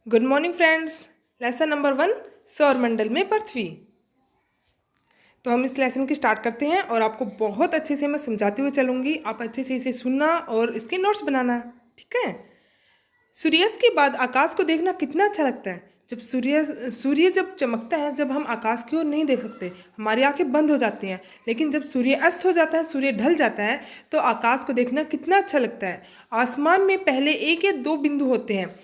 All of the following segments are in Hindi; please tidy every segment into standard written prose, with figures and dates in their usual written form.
Good morning friends. Lesson number 1, सौरमंडल में पृथ्वी। तो हम इस लेसन की स्टार्ट करते हैं और आपको बहुत अच्छे से मैं समझाते हुए चलूँगी। आप अच्छे से इसे सुनना और इसके नोट्स बनाना, ठीक है। सूर्यास्त के बाद आकाश को देखना कितना अच्छा लगता है। जब सूर्य जब चमकता है, जब हम आकाश की ओर नहीं देख सकते, हमारी आंखें बंद हो जाती हैं। लेकिन जब सूर्य अस्त हो जाता है, सूर्य ढल जाता है, तो आकाश को देखना कितना अच्छा लगता है। आसमान में पहले एक या दो बिंदु होते हैं।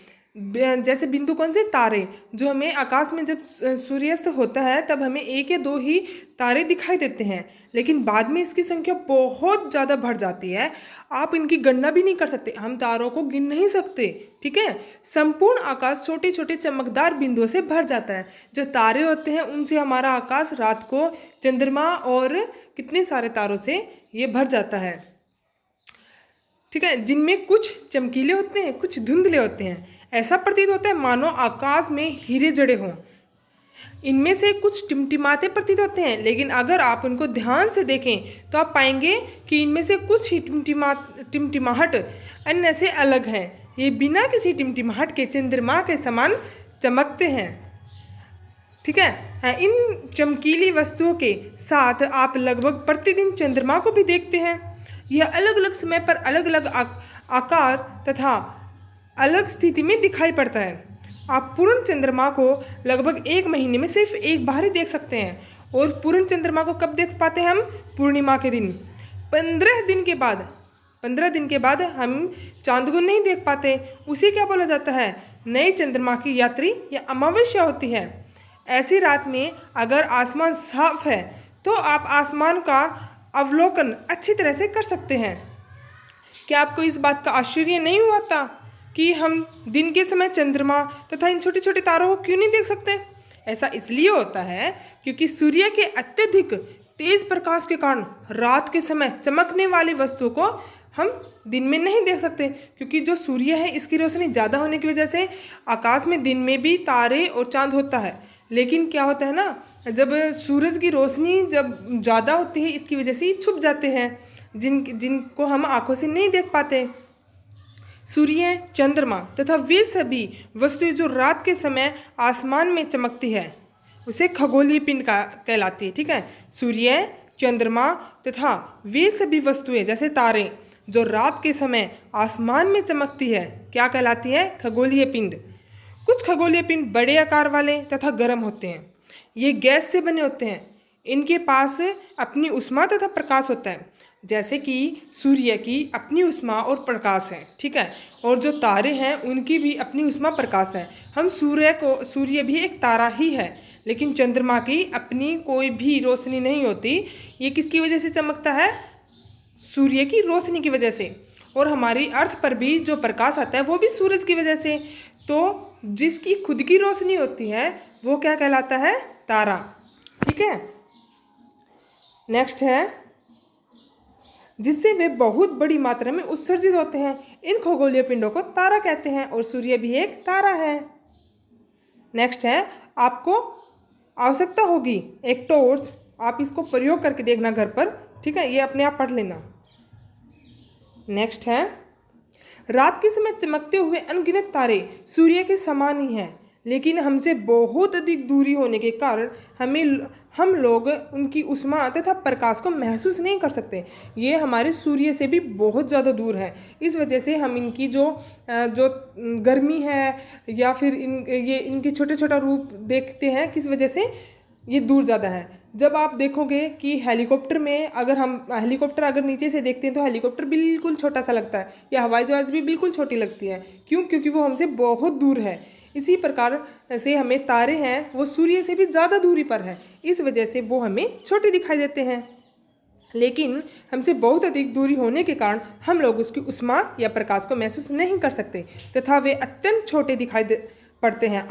जैसे बिंदु कौन से? तारे। जो हमें आकाश में जब सूर्यास्त होता है तब हमें एक या दो ही तारे दिखाई देते हैं, लेकिन बाद में इसकी संख्या बहुत ज़्यादा बढ़ जाती है। आप इनकी गणना भी नहीं कर सकते, हम तारों को गिन नहीं सकते, ठीक है। संपूर्ण आकाश छोटे छोटे चमकदार बिंदुओं से भर जाता है। जो तारे होते हैं उनसे हमारा आकाश रात को चंद्रमा और कितने सारे तारों से ये भर जाता है, ठीक है। जिनमें कुछ चमकीले होते हैं, कुछ धुंधले होते हैं। ऐसा प्रतीत होता है मानो आकाश में हीरे जड़े हों। इनमें से कुछ टिमटिमाते प्रतीत होते हैं, लेकिन अगर आप उनको ध्यान से देखें तो आप पाएंगे कि इनमें से कुछ ही टिमटिमाहट अन्य से अलग हैं। ये बिना किसी टिमटिमाहट के चंद्रमा के समान चमकते हैं, ठीक है। इन चमकीली वस्तुओं के साथ आप लगभग प्रतिदिन चंद्रमा को भी देखते हैं। यह अलग अलग समय पर अलग अलग आकार तथा अलग स्थिति में दिखाई पड़ता है। आप पूर्ण चंद्रमा को लगभग एक महीने में सिर्फ एक बार ही देख सकते हैं। और पूर्ण चंद्रमा को कब देख पाते हैं हम? पूर्णिमा के दिन। 15 दिन के बाद हम चांद को नहीं देख पाते। उसे क्या बोला जाता है? नए चंद्रमा की यात्री या अमावस्या होती है। ऐसी रात में अगर आसमान साफ है तो आप आसमान का अवलोकन अच्छी तरह से कर सकते हैं। क्या आपको इस बात का आश्चर्य नहीं हुआ था कि हम दिन के समय चंद्रमा तथा इन छोटे छोटे तारों को क्यों नहीं देख सकते? ऐसा इसलिए होता है क्योंकि सूर्य के अत्यधिक तेज प्रकाश के कारण रात के समय चमकने वाली वस्तुओं को हम दिन में नहीं देख सकते। क्योंकि जो सूर्य है इसकी रोशनी ज़्यादा होने की वजह से आकाश में दिन में भी तारे और चांद होता है। लेकिन क्या होता है ना, जब सूरज की रोशनी जब ज़्यादा होती है इसकी वजह से ये छुप जाते हैं, जिनको हम आंखों से नहीं देख पाते। सूर्य, चंद्रमा तथा वे सभी वस्तुएं जो रात के समय आसमान में चमकती है उसे खगोलीय पिंड का कहलाती है, ठीक है। सूर्य, चंद्रमा तथा वे सभी वस्तुएं जैसे तारे जो रात के समय आसमान में चमकती है क्या कहलाती है? खगोलीय पिंड। कुछ खगोलीय पिंड बड़े आकार वाले तथा गर्म होते हैं। ये गैस से बने होते हैं। इनके पास अपनी ऊष्मा तथा प्रकाश होता है, जैसे कि सूर्य की अपनी ऊष्मा और प्रकाश है, ठीक है। और जो तारे हैं उनकी भी अपनी ऊष्मा प्रकाश है। सूर्य भी एक तारा ही है, लेकिन चंद्रमा की अपनी कोई भी रोशनी नहीं होती। ये किसकी वजह से चमकता है? सूर्य की रोशनी की वजह से। और हमारी अर्थ पर भी जो प्रकाश आता है वो भी सूरज की वजह से। तो जिसकी खुद की रोशनी होती है वो क्या कहलाता है? तारा, ठीक है। नेक्स्ट है जिससे वे बहुत बड़ी मात्रा में उत्सर्जित होते हैं। इन खगोलीय पिंडों को तारा कहते हैं और सूर्य भी एक तारा है। नेक्स्ट है, आपको आवश्यकता होगी एक टॉर्च। आप इसको प्रयोग करके देखना घर पर, ठीक है। ये अपने आप पढ़ लेना। नेक्स्ट है, रात के समय चमकते हुए अनगिनत तारे सूर्य के समान ही हैं, लेकिन हमसे बहुत अधिक दूरी होने के कारण हम लोग उनकी ऊष्मा तथा प्रकाश को महसूस नहीं कर सकते। ये हमारे सूर्य से भी बहुत ज़्यादा दूर है। इस वजह से हम इनकी जो गर्मी है या फिर इनके छोटे छोटा रूप देखते हैं, किस वजह से? ये दूर ज़्यादा है। जब आप देखोगे कि हेलीकॉप्टर अगर नीचे से देखते हैं तो हेलीकॉप्टर बिल्कुल छोटा सा लगता है, या हवाई जहाज़ भी बिल्कुल छोटी लगती है। क्यों? क्योंकि वो हमसे बहुत दूर है। इसी प्रकार से हमें तारे हैं वो सूर्य से भी ज़्यादा दूरी पर है, इस वजह से वो हमें छोटे दिखाई देते हैं। लेकिन हमसे बहुत अधिक दूरी होने के कारण हम लोग उसकी ऊष्मा या प्रकाश को महसूस नहीं कर सकते तथा वे अत्यंत छोटे दिखाई पड़ते हैं।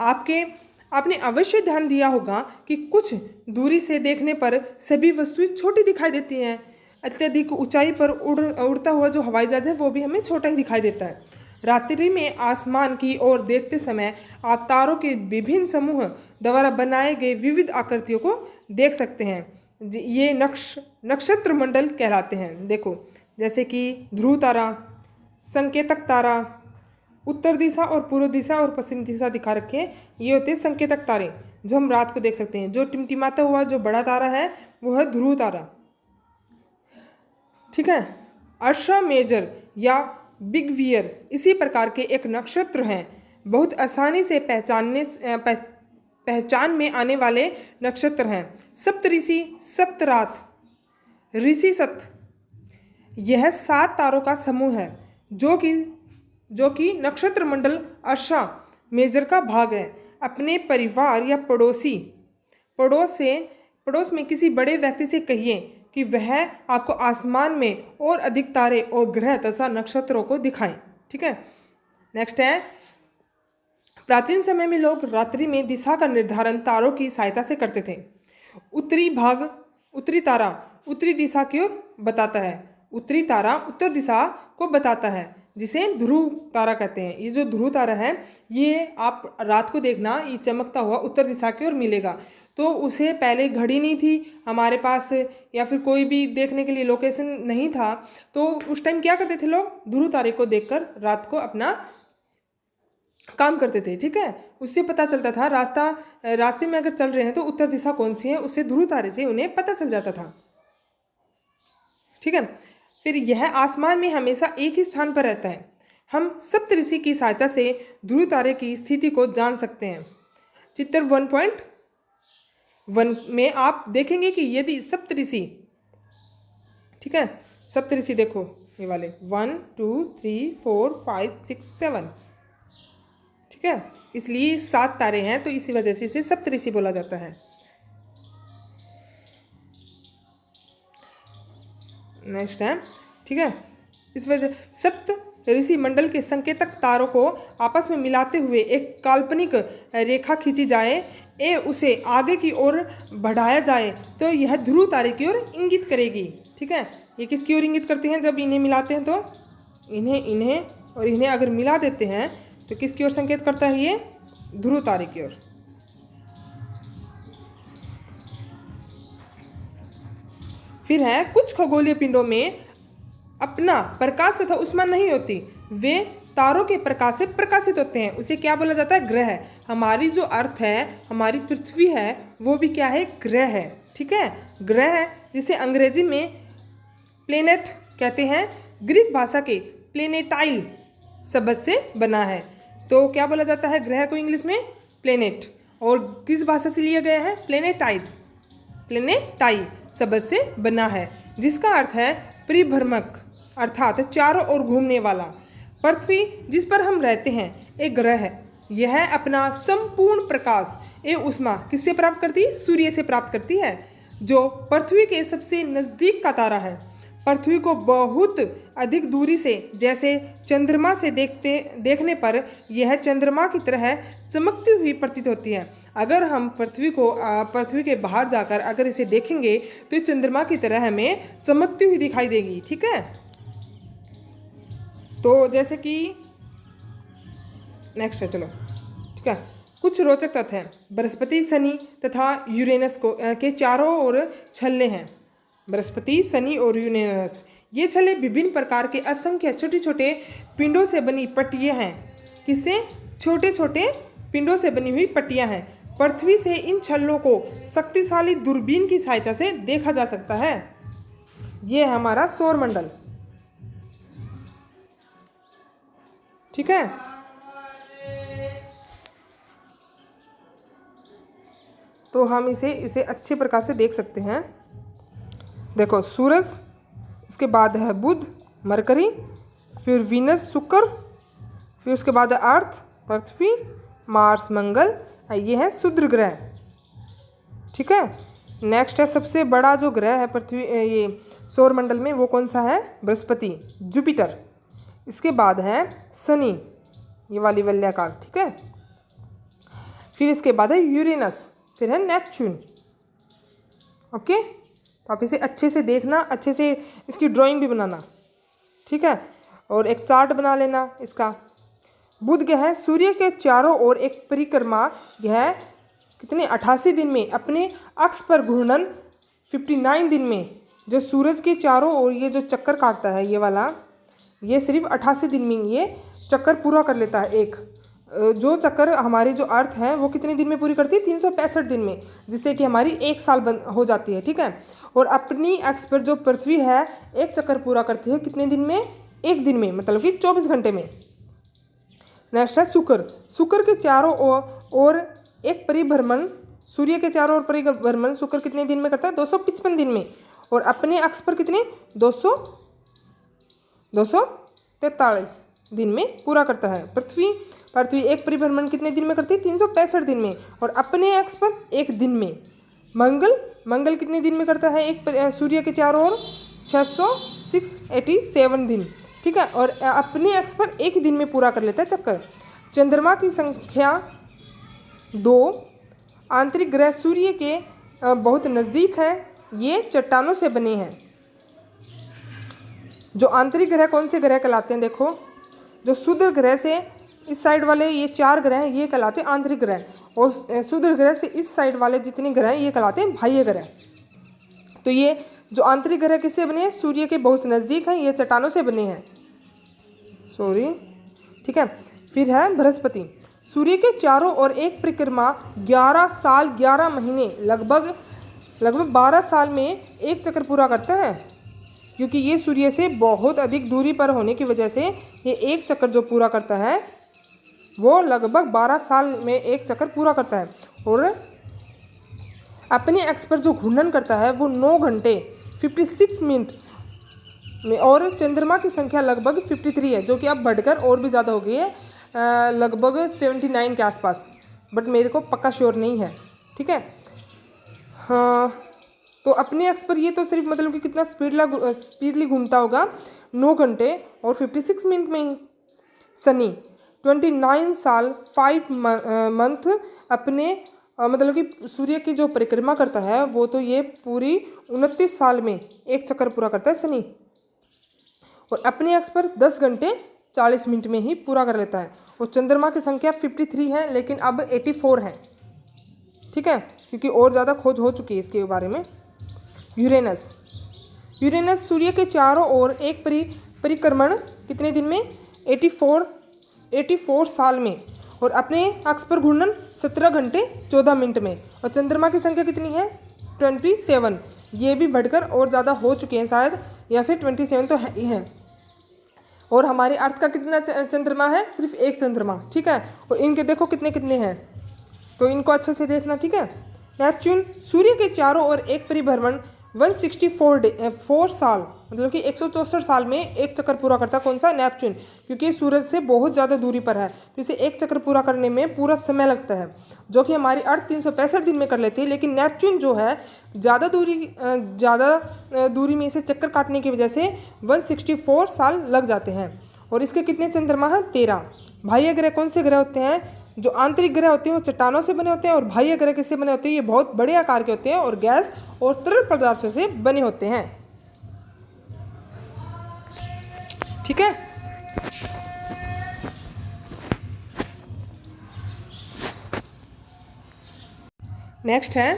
आपने अवश्य ध्यान दिया होगा कि कुछ दूरी से देखने पर सभी वस्तुएं छोटी दिखाई देती हैं। अत्यधिक ऊंचाई पर उड़ता हुआ जो हवाई जहाज है वो भी हमें छोटा ही दिखाई देता है। रात्रि में आसमान की ओर देखते समय आप तारों के विभिन्न समूह द्वारा बनाए गए विविध आकृतियों को देख सकते हैं। ये नक्षत्र मंडल कहलाते हैं। देखो, जैसे कि ध्रुव तारा, संकेतक तारा, उत्तर दिशा और पूर्व दिशा और पश्चिम दिशा दिखा रखे हैं। ये होते हैं संकेतक तारे जो हम रात को देख सकते हैं। जो टिमटिमाता हुआ जो बड़ा तारा है वो है ध्रुव तारा। ठीक है। अर्शा मेजर या बिग वियर इसी प्रकार के एक नक्षत्र हैं। बहुत आसानी से पहचान में आने वाले नक्षत्र हैं। सप्तऋषि, सप्तरात, ऋषिसत, यह 7 तारों का समूह है जो कि नक्षत्र मंडल अर्शा मेजर का भाग है। अपने परिवार या पड़ोस में किसी बड़े व्यक्ति से कहिए कि वह आपको आसमान में और अधिक तारे और ग्रह तथा नक्षत्रों को दिखाएं। ठीक है। नेक्स्ट है, प्राचीन समय में लोग रात्रि में दिशा का निर्धारण तारों की सहायता से करते थे। उत्तरी तारा उत्तरी दिशा की ओर बताता है। उत्तरी तारा उत्तर दिशा को बताता है, जिसे ध्रुव तारा कहते हैं। ये जो ध्रुव तारा है ये आप रात को देखना, ये चमकता हुआ उत्तर दिशा की ओर मिलेगा। तो उसे पहले घड़ी नहीं थी हमारे पास या फिर कोई भी देखने के लिए लोकेशन नहीं था, तो उस टाइम क्या करते थे लोग, ध्रुव तारे को देखकर रात को अपना काम करते थे। ठीक है। उससे पता चलता था रास्ते में अगर चल रहे हैं तो उत्तर दिशा कौन सी है, उससे ध्रुव तारे से उन्हें पता चल जाता था। ठीक है। फिर यह आसमान में हमेशा एक ही स्थान पर रहता है। हम सप्तऋषि की सहायता से ध्रुव तारे की स्थिति को जान सकते हैं। चित्र 1.1 में आप देखेंगे कि यदि सप्तऋषि, ठीक है, सप्तऋषि देखो ये वाले 1 2 3 4 5 6 7, ठीक है, इसलिए 7 तारे हैं तो इसी वजह से इसे सप्तऋषि बोला जाता है। नेक्स्ट है, ठीक है, इस वजह सप्त ऋषि मंडल के संकेतक तारों को आपस में मिलाते हुए एक काल्पनिक रेखा खींची जाए उसे आगे की ओर बढ़ाया जाए तो यह ध्रुव तारे की ओर इंगित करेगी। ठीक है। ये किसकी ओर इंगित करते हैं, जब इन्हें मिलाते हैं तो इन्हें और इन्हें अगर मिला देते हैं तो किसकी ओर संकेत करता है, ये ध्रुव तारे की ओर। फिर है, कुछ खगोलीय पिंडों में अपना प्रकाश तथा उष्मा नहीं होती, वे तारों के प्रकाश से प्रकाशित होते हैं। उसे क्या बोला जाता है, ग्रह। हमारी जो अर्थ है, हमारी पृथ्वी है, वो भी क्या है, ग्रह है। ठीक है। ग्रह है जिसे अंग्रेजी में प्लेनेट कहते हैं, ग्रीक भाषा के प्लेनेटाइल शब्द से बना है। तो क्या बोला जाता है ग्रह को इंग्लिश में, प्लेनेट, और किस भाषा से लिया गया है, प्लेनेटाई शब्द से बना है, जिसका अर्थ है परिभ्रमक, अर्थात चारों ओर घूमने वाला। पृथ्वी जिस पर हम रहते हैं एक ग्रह है। यह अपना संपूर्ण प्रकाश ऊष्मा किससे प्राप्त करती है, सूर्य से प्राप्त करती है, जो पृथ्वी के सबसे नज़दीक का तारा है। पृथ्वी को बहुत अधिक दूरी से, जैसे चंद्रमा से देखने पर यह चंद्रमा की तरह चमकती हुई प्रतीत होती है। अगर हम पृथ्वी के बाहर जाकर अगर इसे देखेंगे तो ये चंद्रमा की तरह हमें चमकती हुई दिखाई देगी। ठीक है। तो जैसे कि नेक्स्ट है, चलो, ठीक है, कुछ रोचक तथ्य हैं। बृहस्पति, शनि तथा यूरेनस के चारों ओर छल्ले हैं। बृहस्पति, शनि और यूरेनस, ये छल्ले विभिन्न प्रकार के असंख्य छोटे छोटे पिंडों से बनी पट्टियाँ हैं। किससे, छोटे छोटे पिंडों से बनी हुई पट्टियाँ हैं। पृथ्वी से इन छल्लों को शक्तिशाली दूरबीन की सहायता से देखा जा सकता है। ये है हमारा सौरमंडल। ठीक है। तो हम इसे अच्छे प्रकार से देख सकते हैं। देखो, सूरज, उसके बाद है बुध, मरकरी, फिर वीनस, शुक्र, फिर उसके बाद है अर्थ, पृथ्वी, मार्स, मंगल, ये है क्षुद्र ग्रह। ठीक है। नेक्स्ट है सबसे बड़ा जो ग्रह है पृथ्वी, ये सौरमंडल में, वो कौन सा है, बृहस्पति, जुपिटर। इसके बाद है शनि, ये वाली वलयाकार। ठीक है। फिर इसके बाद है यूरेनस, फिर है नेपच्यून। ओके। तो आप इसे अच्छे से देखना, अच्छे से इसकी ड्राइंग भी बनाना। ठीक है। और एक चार्ट बना लेना इसका। बुध ग्रह है सूर्य के चारों ओर एक परिक्रमा, यह कितने 88 दिन में अपने अक्ष पर घूर्णन 59 दिन में, जो सूरज के चारों ओर ये जो चक्कर काटता है ये वाला, ये सिर्फ 88 दिन में ये चक्कर पूरा कर लेता है एक। जो चक्कर हमारी जो अर्थ है वो कितने दिन में पूरी करती है? 365 दिन में, जिससे कि हमारी एक साल हो जाती है, ठीक है। और अपनी एक्स पर जो पृथ्वी है एक चक्कर पूरा करती है कितने दिन में? एक दिन में, मतलब कि 24 घंटे में। नेक्स्ट है शुक्र। शुक्र के चारों ओर एक परिभ्रमण, सूर्य के चारों ओर परिभ्रमण शुक्र कितने दिन में करता है? 255 दिन में। और अपने अक्ष पर कितने? 243 दिन में पूरा करता है। पृथ्वी एक परिभ्रमण कितने दिन में करती है? 365 दिन में। और अपने अक्ष पर एक दिन में। मंगल कितने दिन में करता है एक सूर्य के चारों ओर? 687 दिन, ठीक है। और अपने अक्ष पर एक दिन में पूरा कर लेता है चक्कर। चंद्रमा की संख्या 2। आंतरिक ग्रह सूर्य के बहुत नज़दीक है, ये चट्टानों से बने हैं। जो आंतरिक ग्रह कौन से ग्रह कहलाते हैं? देखो, जो सूर्य ग्रह से इस साइड वाले ये 4 ग्रह हैं, ये कहलाते हैं आंतरिक ग्रह। और सूर्य ग्रह से इस साइड वाले जितने ग्रह हैं ये कहलाते हैं बाह्य ग्रह। तो ये जो आंतरिक ग्रह किससे बने हैं? सूर्य के बहुत नज़दीक हैं, ये चट्टानों से बने हैं, ठीक है। फिर है बृहस्पति। सूर्य के चारों ओर एक परिक्रमा 11 साल 11 महीने, लगभग 12 साल में एक चक्कर पूरा करता है। क्योंकि ये सूर्य से बहुत अधिक दूरी पर होने की वजह से ये एक चक्कर जो पूरा करता है वो लगभग 12 साल में एक चक्कर पूरा करता है। और अपने अक्ष पर जो घूर्णन करता है वो 9 घंटे 56 मिनट में। और चंद्रमा की संख्या लगभग 53 है, जो कि अब बढ़कर और भी ज़्यादा हो गई है, लगभग 79 के आसपास, बट मेरे को पक्का श्योर नहीं है, ठीक है। हाँ, तो अपने अक्ष पर ये तो सिर्फ मतलब कि कितना स्पीडली घूमता होगा, 9 घंटे और 56 मिनट में ही। शनि 29 साल 5 मंथ अपने मतलब कि सूर्य की जो परिक्रमा करता है वो तो ये पूरी 29 साल में एक चक्कर पूरा करता है शनि। और अपने अक्ष पर 10 घंटे 40 मिनट में ही पूरा कर लेता है। और चंद्रमा की संख्या 53 है, लेकिन अब 84 है, ठीक है, क्योंकि और ज़्यादा खोज हो चुकी है इसके बारे में। यूरेनस सूर्य के चारों ओर एक परिक्रमण कितने दिन में? 84 साल में। और अपने अक्ष पर घूर्णन 17 घंटे 14 मिनट में। और चंद्रमा की संख्या कितनी है? 27। ये भी बढ़कर और ज़्यादा हो चुके हैं शायद, या फिर 27 तो है ही है। और हमारे अर्थ का कितना चंद्रमा है? सिर्फ एक चंद्रमा, ठीक है। और इनके देखो कितने कितने हैं, तो इनको अच्छे से देखना, ठीक है। नेपच्यून सूर्य के चारों ओर एक परिभ्रमण 164 साल, मतलब कि 164 साल में एक चक्कर पूरा करता है। कौन सा? नेपच्यून, क्योंकि सूरज से बहुत ज़्यादा दूरी पर है, तो इसे एक चक्कर पूरा करने में पूरा समय लगता है, जो कि हमारी अर्थ 365 दिन में कर लेती है। लेकिन नेपच्यून जो है ज़्यादा दूरी में इसे चक्कर काटने की वजह से 164 साल लग जाते हैं। और इसके कितने चंद्रमा हैं? 13। बाह्य ग्रह कौन से ग्रह होते हैं? जो आंतरिक ग्रह होते हैं वो चट्टानों से बने होते हैं, और बाह्य ग्रह किससे बने होते हैं? ये बहुत बड़े आकार के होते हैं और गैस और तरल पदार्थों से बने होते हैं, ठीक है। नेक्स्ट है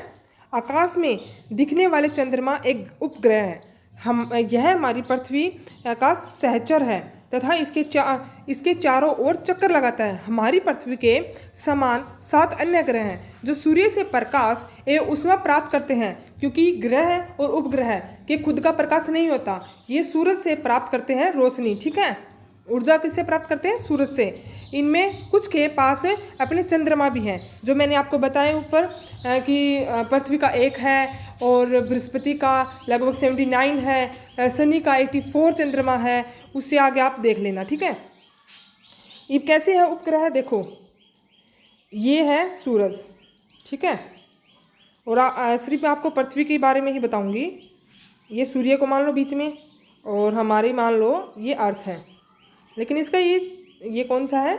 आकाश में दिखने वाले चंद्रमा एक उपग्रह है। यह हमारी पृथ्वी का सहचर है तथा इसके चारों ओर चक्कर लगाता है। हमारी पृथ्वी के समान 7 अन्य ग्रह हैं जो सूर्य से प्रकाश एवं ऊष्मा प्राप्त करते हैं, क्योंकि ग्रह और उपग्रह के खुद का प्रकाश नहीं होता, ये सूरज से प्राप्त करते हैं रोशनी, ठीक है। ऊर्जा किससे प्राप्त करते हैं? सूरज से। इनमें कुछ के पास अपने चंद्रमा भी हैं, जो मैंने आपको बताया ऊपर कि पृथ्वी का 1 है और बृहस्पति का लगभग 79 है, शनि का 84 चंद्रमा है, उससे आगे आप देख लेना, ठीक है। ये कैसे है उपग्रह? देखो, ये है सूरज, ठीक है। और सिर्फ मैं आपको पृथ्वी के बारे में ही बताऊंगी। ये सूर्य को मान लो बीच में, और हमारी मान लो ये अर्थ है, लेकिन इसका ये कौन सा है?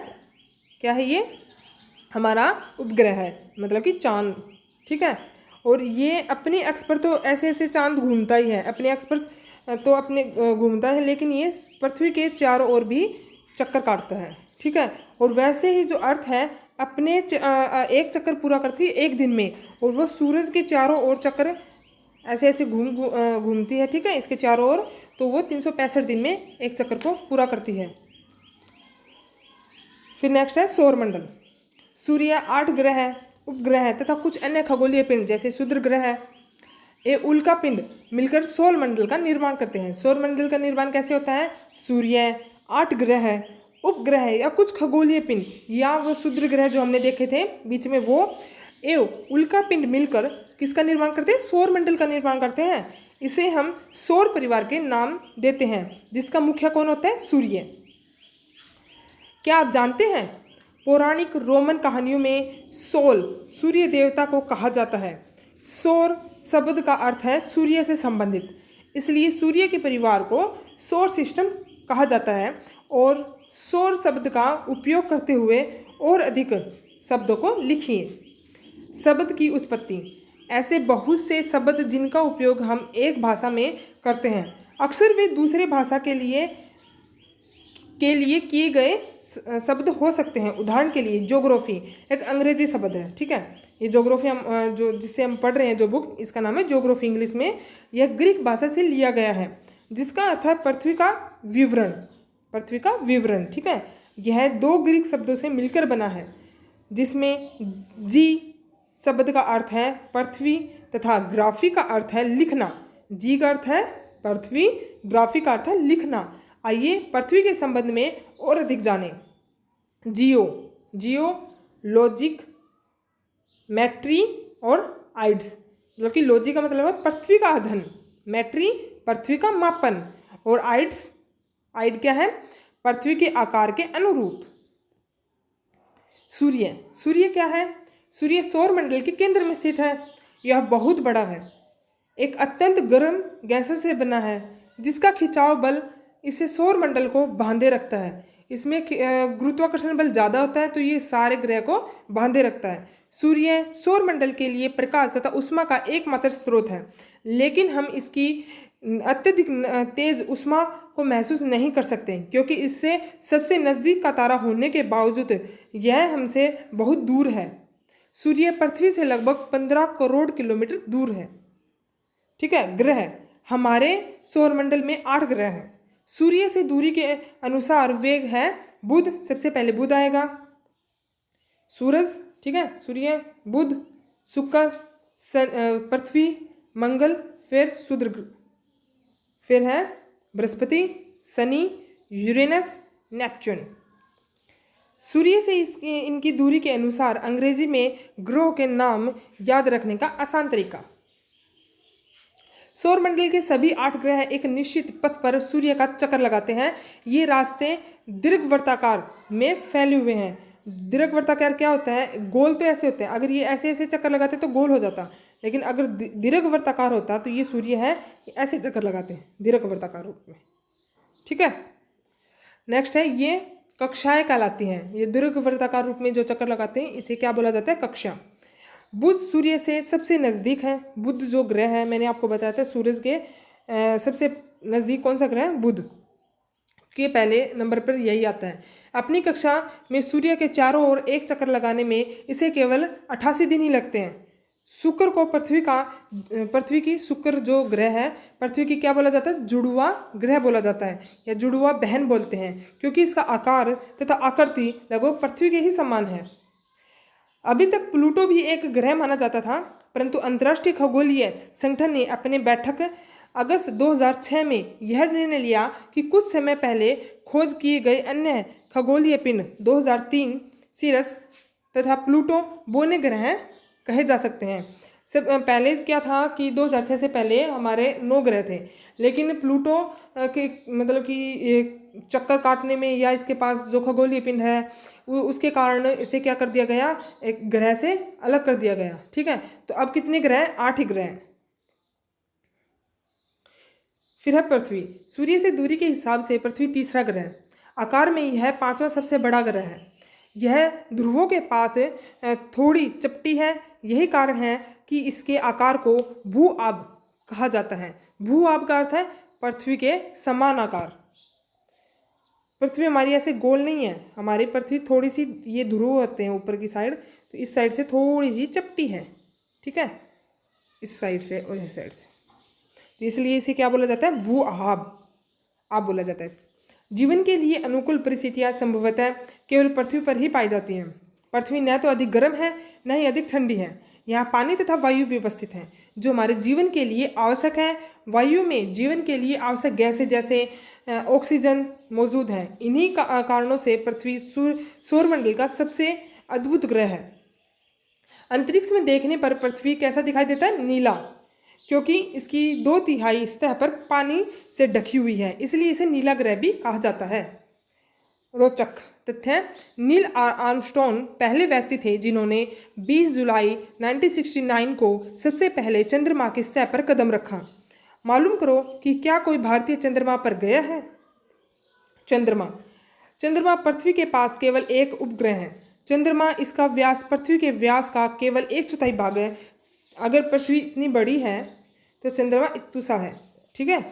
क्या है ये? हमारा उपग्रह है, मतलब कि चांद, ठीक है। और ये अपने अक्ष पर तो ऐसे ऐसे चांद घूमता ही है, अपने अक्ष पर तो अपने घूमता है, लेकिन ये पृथ्वी के चारों ओर भी चक्कर काटता है, ठीक है। और वैसे ही जो अर्थ है अपने एक चक्कर पूरा करती है एक दिन में, और वो सूरज के चारों ओर चक्कर ऐसे ऐसे घूमती है, ठीक है, इसके चारों ओर। तो वो 365 दिन में एक चक्कर को पूरा करती है। फिर नेक्स्ट है सौरमंडल। सूर्य, 8 ग्रह, उपग्रह तथा कुछ अन्य खगोलीय पिंड जैसे क्षुद्र ग्रह ये उल्का पिंड मिलकर सौरमंडल का निर्माण करते हैं। सौरमंडल का निर्माण कैसे होता है? सूर्य, 8 ग्रह, उपग्रह या कुछ खगोलीय पिंड या वो क्षुद्र ग्रह जो हमने देखे थे बीच में वो एवं उल्का पिंड मिलकर किसका निर्माण करते हैं? सौरमंडल का निर्माण करते हैं। इसे हम सौर परिवार के नाम देते हैं जिसका मुखिया कौन होता है? सूर्य। क्या आप जानते हैं पौराणिक रोमन कहानियों में सोल सूर्य देवता को कहा जाता है। सौर शब्द का अर्थ है सूर्य से संबंधित, इसलिए सूर्य के परिवार को सौर सिस्टम कहा जाता है। और सौर शब्द का उपयोग करते हुए और अधिक शब्दों को लिखिए। शब्द की उत्पत्ति। ऐसे बहुत से शब्द जिनका उपयोग हम एक भाषा में करते हैं अक्सर वे दूसरे भाषा के लिए किए गए शब्द हो सकते हैं। उदाहरण के लिए ज्योग्राफी एक अंग्रेजी शब्द है, ठीक है। ये ज्योग्राफी हम जो जिससे हम पढ़ रहे हैं जो बुक, इसका नाम है ज्योग्राफी इंग्लिश में। यह ग्रीक भाषा से लिया गया है जिसका अर्थ है पृथ्वी का विवरण, पृथ्वी का विवरण, ठीक है। यह 2 ग्रीक शब्दों से मिलकर बना है जिसमें जी शब्द का अर्थ है पृथ्वी तथा ग्राफी का अर्थ है लिखना। जी का अर्थ है पृथ्वी, ग्राफी का अर्थ है लिखना। आइए पृथ्वी के संबंध में और अधिक जानें। जियो, लॉजिक, मैट्री और आइड्स। मतलब कि लॉजिक का मतलब है पृथ्वी का अध्ययन, मैट्री पृथ्वी का मापन और आइड क्या है? पृथ्वी के आकार के अनुरूप। सूर्य क्या है? सूर्य सौरमंडल के केंद्र में स्थित है। यह बहुत बड़ा है, एक अत्यंत गर्म गैसों से बना है जिसका खिंचाव बल इसे सौरमंडल को बांधे रखता है। इसमें गुरुत्वाकर्षण बल ज़्यादा होता है तो ये सारे ग्रह को बांधे रखता है। सूर्य सौरमंडल के लिए प्रकाश तथा ऊष्मा का एकमात्र स्रोत है, लेकिन हम इसकी अत्यधिक तेज ऊष्मा को महसूस नहीं कर सकते क्योंकि इससे सबसे नज़दीक का तारा होने के बावजूद यह हमसे बहुत दूर है। सूर्य पृथ्वी से लगभग 15 करोड़ किलोमीटर दूर है, ठीक है। ग्रह, हमारे सौरमंडल में 8 ग्रह हैं। सूर्य से दूरी के अनुसार वेग है बुध, सबसे पहले बुध आएगा, सूरज, ठीक है, सूर्य, बुध, शुक्र, पृथ्वी, मंगल, फिर फिर है बृहस्पति, शनि, यूरेनस, नेपच्यून। सूर्य से इनकी दूरी के अनुसार अंग्रेजी में ग्रहों के नाम याद रखने का आसान तरीका। सौरमंडल के सभी 8 ग्रह एक निश्चित पथ पर सूर्य का चक्कर लगाते हैं। ये रास्ते दीर्घवृत्ताकार में फैले हुए हैं। दीर्घवृत्ताकार क्या होता है? गोल तो ऐसे होते हैं, अगर ये ऐसे ऐसे चक्कर लगाते तो गोल हो जाता, लेकिन अगर दीर्घवृत्ताकार होता तो ये सूर्य है ऐसे चक्कर लगाते हैं दीर्घवृत्ताकार रूप में, ठीक है। नेक्स्ट है ये कक्षाएं कहलाती हैं। ये दीर्घवृत्ताकार रूप में जो चक्कर लगाते हैं इसे क्या बोला जाता है? कक्षा। बुध सूर्य से सबसे नज़दीक है। बुध जो ग्रह है मैंने आपको बताया था सूरज के सबसे नज़दीक कौन सा ग्रह है? बुध के पहले नंबर पर यही आता है। अपनी कक्षा में सूर्य के चारों ओर एक चक्कर लगाने में इसे केवल 88 दिन ही लगते हैं। शुक्र को पृथ्वी की शुक्र जो ग्रह है पृथ्वी की क्या बोला जाता है? जुड़वा ग्रह बोला जाता है या जुड़वा बहन बोलते हैं क्योंकि इसका आकार तथा आकृति लगभग पृथ्वी के ही समान है। अभी तक प्लूटो भी एक ग्रह माना जाता था, परंतु अंतर्राष्ट्रीय खगोलीय संगठन ने अपने बैठक अगस्त 2006 में यह निर्णय लिया कि कुछ समय पहले खोज किए गए अन्य खगोलीय पिंड 2003 सीरस तथा प्लूटो बोने ग्रह कहे जा सकते हैं। सब पहले क्या था कि 2006 से पहले हमारे 9 ग्रह थे, लेकिन प्लूटो के मतलब कि चक्कर काटने में या इसके पास जो खगोलीय पिंड है उसके कारण इसे क्या कर दिया गया? एक ग्रह से अलग कर दिया गया, ठीक है। तो अब कितने ग्रह हैं? 8 ही ग्रह हैं। फिर है पृथ्वी। सूर्य से दूरी के हिसाब से पृथ्वी तीसरा ग्रह है। आकार में यह 5वां सबसे बड़ा ग्रह है। यह ध्रुवों के पास थोड़ी चपटी है। यही कारण है कि इसके आकार को भू आब कहा जाता है। भू आब का अर्थ है पृथ्वी के समान आकार। पृथ्वी हमारी ऐसे गोल नहीं है, हमारी पृथ्वी थोड़ी सी ये ध्रुव होते हैं ऊपर की साइड, तो इस साइड से थोड़ी सी चपटी है, ठीक है, इस साइड से और इस साइड से, तो इसलिए इसे क्या बोला जाता है? भू आब बोला जाता है। जीवन के लिए अनुकूल परिस्थितियाँ संभवतः केवल पृथ्वी पर ही पाई जाती हैं। पृथ्वी न तो अधिक गर्म है न ही अधिक ठंडी है। यहाँ पानी तथा वायु भी उपस्थित हैं जो हमारे जीवन के लिए आवश्यक है। वायु में जीवन के लिए आवश्यक गैसें जैसे ऑक्सीजन मौजूद है। इन्हीं कारणों से पृथ्वी सौरमंडल का सबसे अद्भुत ग्रह है। अंतरिक्ष में देखने पर पृथ्वी कैसा दिखाई देता है? नीला, क्योंकि इसकी 2/3 सतह पर पानी से ढकी हुई है, इसलिए इसे नीला ग्रह भी कहा जाता है। रोचक तथ्य, नील आर्मस्ट्रॉन्ग पहले व्यक्ति थे जिन्होंने 20 जुलाई 1969 को सबसे पहले चंद्रमा की सतह पर कदम रखा। मालूम करो कि क्या कोई भारतीय चंद्रमा पर गया है? चंद्रमा पृथ्वी के पास केवल एक उपग्रह है। चंद्रमा इसका व्यास पृथ्वी के व्यास का केवल 1/4 भाग है। अगर पृथ्वी इतनी बड़ी है तो चंद्रमा इतना सा है, ठीक है।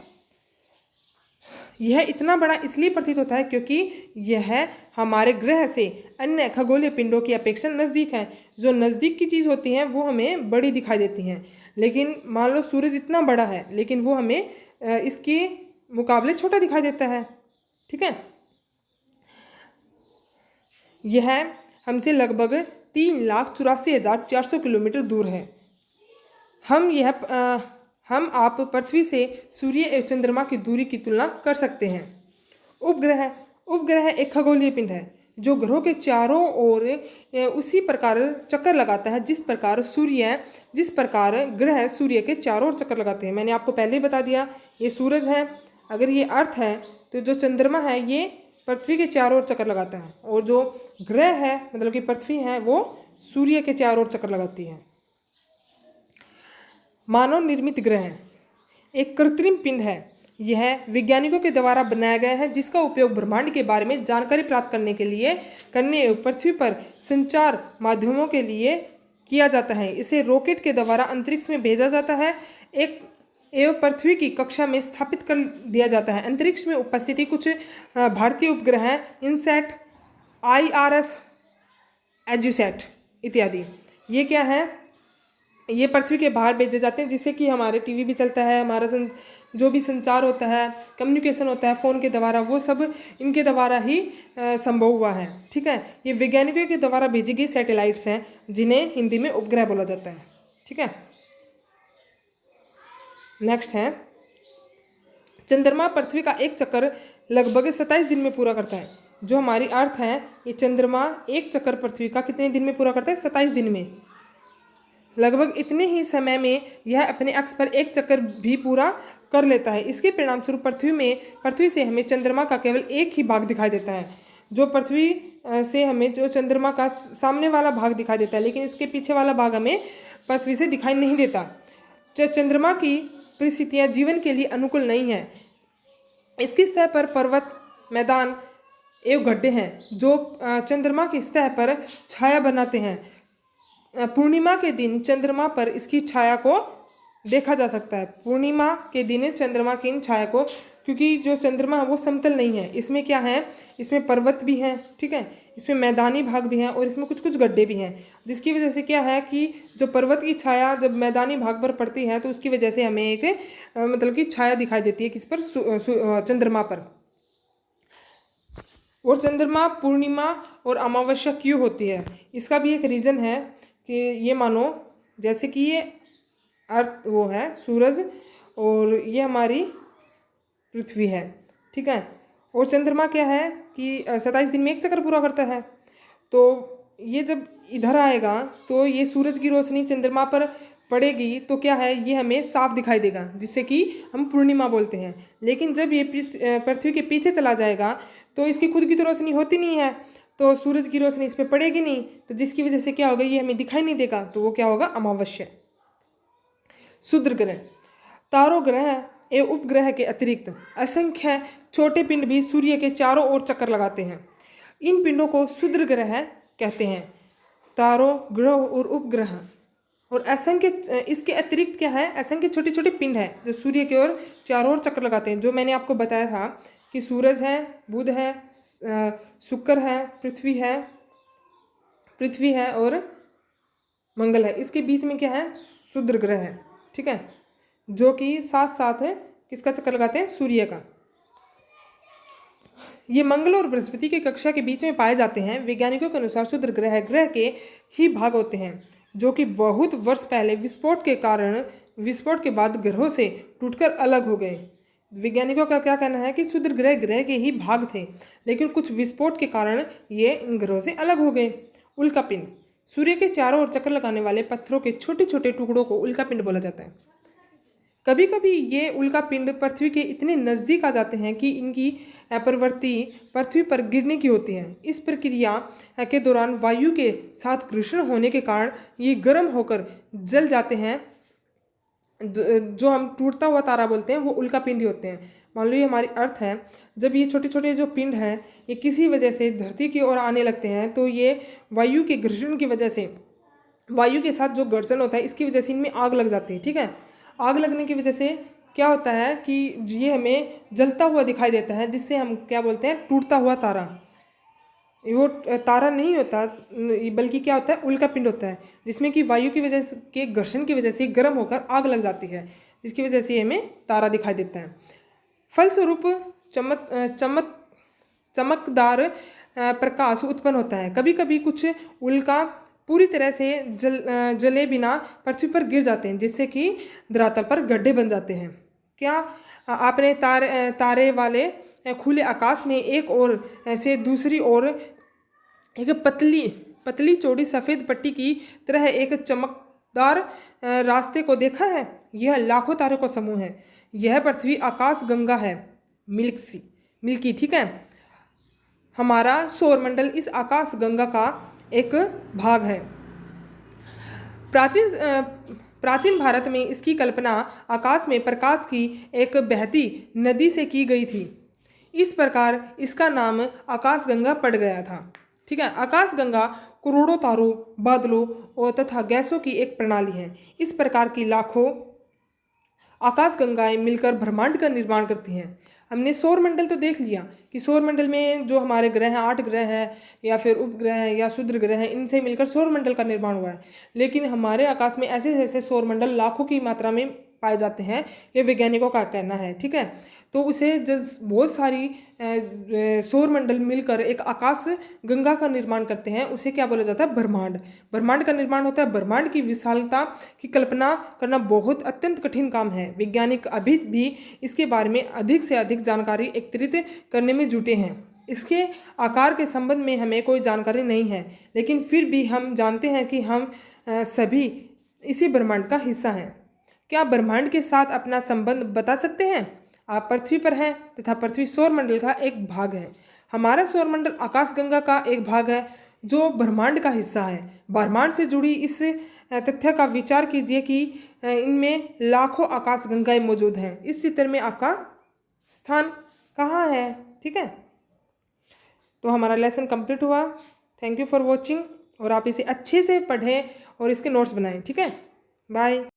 यह इतना बड़ा इसलिए प्रतीत होता है क्योंकि यह हमारे ग्रह से अन्य खगोलीय पिंडों की अपेक्षा नज़दीक है। जो नज़दीक की चीज़ होती हैं वो हमें बड़ी दिखाई देती हैं, लेकिन मान लो सूरज इतना बड़ा है लेकिन वो हमें इसके मुकाबले छोटा दिखाई देता है, ठीक है। यह हमसे लगभग 3,84,400 किलोमीटर दूर है। हम आप पृथ्वी से सूर्य एवं चंद्रमा की दूरी की तुलना कर सकते हैं। उपग्रह एक खगोलीय पिंड है जो ग्रहों के चारों ओर उसी प्रकार चक्कर लगाता है जिस प्रकार ग्रह सूर्य के चारों ओर चक्कर लगाते हैं। मैंने आपको पहले ही बता दिया, ये सूरज है, अगर ये अर्थ है तो जो चंद्रमा है ये पृथ्वी के चारों ओर चक्कर लगाता है, और जो ग्रह है मतलब कि पृथ्वी है वो सूर्य के चारों ओर चक्कर लगाती है। मानव निर्मित ग्रह एक कृत्रिम पिंड है। यह वैज्ञानिकों के द्वारा बनाया गया है जिसका उपयोग ब्रह्मांड के बारे में जानकारी प्राप्त करने पृथ्वी पर संचार माध्यमों के लिए किया जाता है। इसे रॉकेट के द्वारा अंतरिक्ष में भेजा जाता है एवं पृथ्वी की कक्षा में स्थापित कर दिया जाता है। अंतरिक्ष में उपस्थिति कुछ भारतीय उपग्रह इनसैट, IRS, एजुसैट इत्यादि। ये क्या है? ये पृथ्वी के बाहर भेजे जाते हैं जिससे कि हमारे टीवी भी चलता है, हमारा जो भी संचार होता है, कम्युनिकेशन होता है फ़ोन के द्वारा, वो सब इनके द्वारा ही संभव हुआ है, ठीक है। ये वैज्ञानिकों के द्वारा भेजी गई सैटेलाइट्स हैं जिन्हें हिंदी में उपग्रह बोला जाता है, ठीक है। नेक्स्ट है, चंद्रमा पृथ्वी का एक चक्कर लगभग 27 दिन में पूरा करता है। जो हमारी अर्थ है, ये चंद्रमा एक चक्कर पृथ्वी का कितने दिन में पूरा करता है? 27 दिन में। लगभग इतने ही समय में यह अपने अक्ष पर एक चक्कर भी पूरा कर लेता है। इसके परिणाम स्वरूप पृथ्वी से हमें चंद्रमा का केवल एक ही भाग दिखाई देता है। जो पृथ्वी से हमें जो चंद्रमा का सामने वाला भाग दिखाई देता है, लेकिन इसके पीछे वाला भाग हमें पृथ्वी से दिखाई नहीं देता। चंद्रमा की परिस्थितियाँ जीवन के लिए अनुकूल नहीं है। इसकी सतह पर पर्वत, मैदान एवं गड्ढे हैं जो चंद्रमा की सतह पर छाया बनाते हैं। पूर्णिमा के दिन चंद्रमा पर इसकी छाया को देखा जा सकता है। पूर्णिमा के दिन चंद्रमा की इन छाया को, क्योंकि जो चंद्रमा है वो समतल नहीं है, इसमें क्या है, इसमें पर्वत भी हैं, ठीक है, इसमें मैदानी भाग भी हैं और इसमें कुछ कुछ गड्ढे भी हैं, जिसकी वजह से क्या है कि जो पर्वत की छाया जब मैदानी भाग पर पड़ती है तो उसकी वजह से हमें एक मतलब कि छाया दिखाई देती है किस पर, चंद्रमा पर। और चंद्रमा पूर्णिमा और अमावस्या क्यों होती है, इसका भी एक रीज़न है कि ये मानो जैसे कि ये अर्थ वो है सूरज और ये हमारी पृथ्वी है, ठीक है। और चंद्रमा क्या है कि 27 दिन में एक चक्कर पूरा करता है। तो ये जब इधर आएगा तो ये सूरज की रोशनी चंद्रमा पर पड़ेगी तो क्या है, ये हमें साफ दिखाई देगा जिससे कि हम पूर्णिमा बोलते हैं। लेकिन जब ये पृथ्वी के पीछे चला जाएगा तो इसकी खुद की तो रोशनी होती नहीं है, तो सूरज की रोशनी इस पर पड़ेगी नहीं, तो जिसकी वजह से क्या होगा, ये हमें दिखाई नहीं देगा, तो वो क्या होगा, अमावस्या। क्षुद्र ग्रह, तारों, ग्रह एवं उपग्रह के अतिरिक्त असंख्य छोटे पिंड भी सूर्य के चारों ओर चक्कर लगाते हैं। इन पिंडों को क्षुद्र ग्रह कहते हैं। तारों, ग्रह और उपग्रह और असंख्य, इसके अतिरिक्त क्या है, असंख्य छोटे छोटे पिंड हैं जो सूर्य की ओर चारों ओर चक्कर लगाते हैं। जो मैंने आपको बताया था कि सूरज है, बुध है, शुक्र है, पृथ्वी है और मंगल है। इसके बीच में क्या है, क्षुद्र ग्रह है, ठीक है, जो कि साथ साथ किसका चक्कर लगाते हैं, सूर्य का। ये मंगल और बृहस्पति की कक्षा के बीच में पाए जाते हैं। वैज्ञानिकों के अनुसार क्षुद्र ग्रह ग्रह के ही भाग होते हैं जो कि बहुत वर्ष पहले विस्फोट के बाद ग्रहों से टूटकर अलग हो गए। वैज्ञानिकों का क्या कहना है कि क्षुद्र ग्रह ग्रह के ही भाग थे, लेकिन कुछ विस्फोट के कारण ये इन ग्रहों से अलग हो गए। उल्कापिंड, सूर्य के चारों ओर चक्कर लगाने वाले पत्थरों के छोटे छोटे टुकड़ों को उल्कापिंड बोला जाता है। कभी कभी ये उल्कापिंड पृथ्वी के इतने नज़दीक आ जाते हैं कि इनकी प्रवृत्ति पृथ्वी पर गिरने की होती है। इस प्रक्रिया के दौरान वायु के साथ घर्षण होने के कारण ये गर्म होकर जल जाते हैं। जो हम टूटता हुआ तारा बोलते हैं वो उल्कापिंड ही होते हैं। मान लो ये हमारी अर्थ है, जब ये छोटे छोटे जो पिंड हैं ये किसी वजह से धरती की ओर आने लगते हैं तो ये वायु के घर्षण की वजह से, वायु के साथ जो घर्षण होता है इसकी वजह से इनमें आग लग जाती है। ठीक है, आग लगने की वजह से क्या होता है कि ये हमें जलता हुआ दिखाई देता है, जिससे हम क्या बोलते हैं, टूटता हुआ तारा। वो तारा नहीं होता बल्कि क्या होता है, उल्कापिंड होता है, जिसमें कि वायु की वजह के घर्षण की वजह से गर्म होकर आग लग जाती है, जिसकी वजह से हमें तारा दिखाई देता है। फलस्वरूप चमकदार प्रकाश उत्पन्न होता है। कभी कभी कुछ उल्का पूरी तरह से जले बिना पृथ्वी पर गिर जाते हैं, जिससे कि धरातल पर गड्ढे बन जाते हैं। क्या आपने तारे वाले खुले आकाश में एक ओर से दूसरी ओर एक पतली चौड़ी सफ़ेद पट्टी की तरह एक चमकदार रास्ते को देखा है? यह लाखों तारों का समूह है। यह पृथ्वी आकाश गंगा है, मिल्की। ठीक है, हमारा सौरमंडल इस आकाश गंगा का एक भाग है। प्राचीन भारत में इसकी कल्पना आकाश में प्रकाश की एक बहती नदी से की गई थी। इस प्रकार इसका नाम आकाशगंगा पड़ गया था। ठीक है, आकाशगंगा करोड़ों तारों, बादलों और तथा गैसों की एक प्रणाली है। इस प्रकार की लाखों आकाशगंगाएं मिलकर ब्रह्मांड का निर्माण करती हैं। हमने सौरमंडल तो देख लिया कि सौरमंडल में जो हमारे ग्रह हैं, 8 ग्रह हैं या फिर उपग्रह हैं या क्षुद्र ग्रह हैं, इनसे मिलकर सौरमंडल का निर्माण हुआ है। लेकिन हमारे आकाश में ऐसे ऐसे सौरमंडल लाखों की मात्रा में पाए जाते हैं, ये वैज्ञानिकों का कहना है। ठीक है, तो उसे बहुत सारी सौरमंडल मिलकर एक आकाश गंगा का निर्माण करते हैं, उसे क्या बोला जाता है, ब्रह्मांड। ब्रह्मांड का निर्माण होता है। ब्रह्मांड की विशालता की कल्पना करना बहुत अत्यंत कठिन काम है। वैज्ञानिक अभी भी इसके बारे में अधिक से अधिक जानकारी एकत्रित करने में जुटे हैं। इसके आकार के संबंध में हमें कोई जानकारी नहीं है, लेकिन फिर भी हम जानते हैं कि हम सभी इसी ब्रह्मांड का हिस्सा हैं। क्या ब्रह्मांड के साथ अपना संबंध बता सकते हैं? आप पृथ्वी पर हैं तथा पृथ्वी सौरमंडल का एक भाग है। हमारा सौरमंडल आकाशगंगा का एक भाग है जो ब्रह्मांड का हिस्सा है। ब्रह्मांड से जुड़ी इस तथ्य का विचार कीजिए कि इनमें लाखों आकाशगंगाएं मौजूद हैं। इस चित्र में आपका स्थान कहाँ है? ठीक है, तो हमारा लेसन कंप्लीट हुआ। थैंक यू फॉर वॉचिंग, और आप इसे अच्छे से पढ़ें और इसके नोट्स बनाएं। ठीक है, बाय।